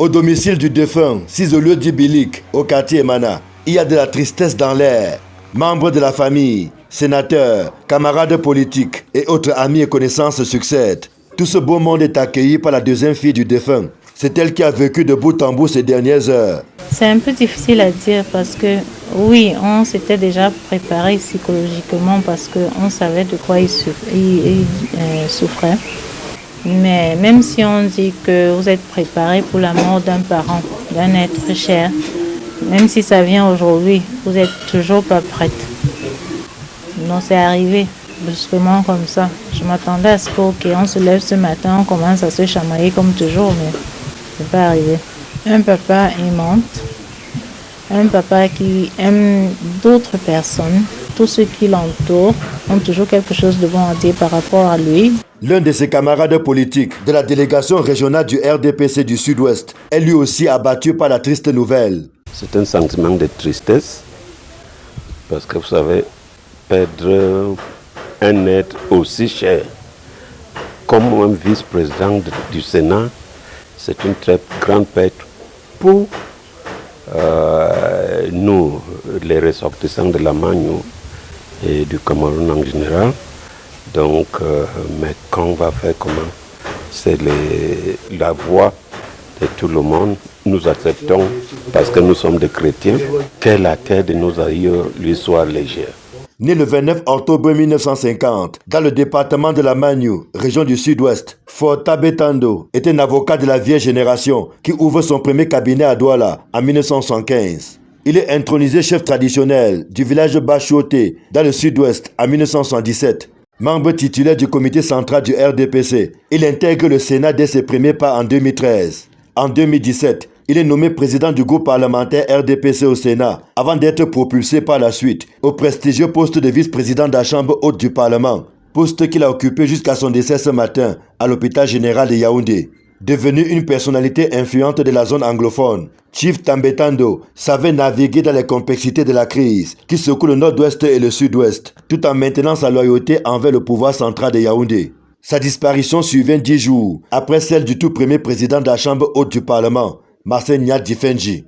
Au domicile du défunt, 6 au lieu du Bilic, au quartier Emana, il y a de la tristesse dans l'air. Membres de la famille, sénateurs, camarades politiques et autres amis et connaissances succèdent. Tout ce beau monde est accueilli par la deuxième fille du défunt. C'est elle qui a vécu de bout en bout ces dernières heures. C'est un peu difficile à dire parce que oui, on s'était déjà préparé psychologiquement parce qu'on savait de quoi il souffrait. Mais même si on dit que vous êtes préparé pour la mort d'un parent, d'un être cher, même si ça vient aujourd'hui, vous n'êtes toujours pas prête. Non, c'est arrivé brusquement comme ça. Je m'attendais à ce qu'on se lève ce matin, on commence à se chamailler comme toujours, mais c'est pas arrivé. Un papa aimante, un papa qui aime d'autres personnes. Tous ceux qui l'entourent ont toujours quelque chose de bon à dire par rapport à lui. L'un de ses camarades politiques de la délégation régionale du RDPC du Sud-Ouest est lui aussi abattu par la triste nouvelle. C'est un sentiment de tristesse parce que vous savez, perdre un être aussi cher comme un vice-président du Sénat, c'est une très grande perte pour nous, les ressortissants de la Magno et du Cameroun en général. Donc, mais quand on va faire comment? C'est la voix de tout le monde. Nous acceptons, parce que nous sommes des chrétiens, que la terre de nos aïeux lui soit légère. Né le 29 octobre 1950 dans le département de la Magno, région du Sud-Ouest, Forta Betando est un avocat de la vieille génération qui ouvre son premier cabinet à Douala en 1975. Il est intronisé chef traditionnel du village Bachioté dans le Sud-Ouest en 1977. Membre titulaire du comité central du RDPC, il intègre le Sénat dès ses premiers pas en 2013. En 2017, il est nommé président du groupe parlementaire RDPC au Sénat, avant d'être propulsé par la suite au prestigieux poste de vice-président de la Chambre haute du Parlement, poste qu'il a occupé jusqu'à son décès ce matin à l'hôpital général de Yaoundé. Devenu une personnalité influente de la zone anglophone, Chief Tambetando savait naviguer dans les complexités de la crise qui secoue le nord-ouest et le sud-ouest, tout en maintenant sa loyauté envers le pouvoir central de Yaoundé. Sa disparition survient 10 jours après celle du tout premier président de la Chambre haute du Parlement, Marcel Nyat Difenji.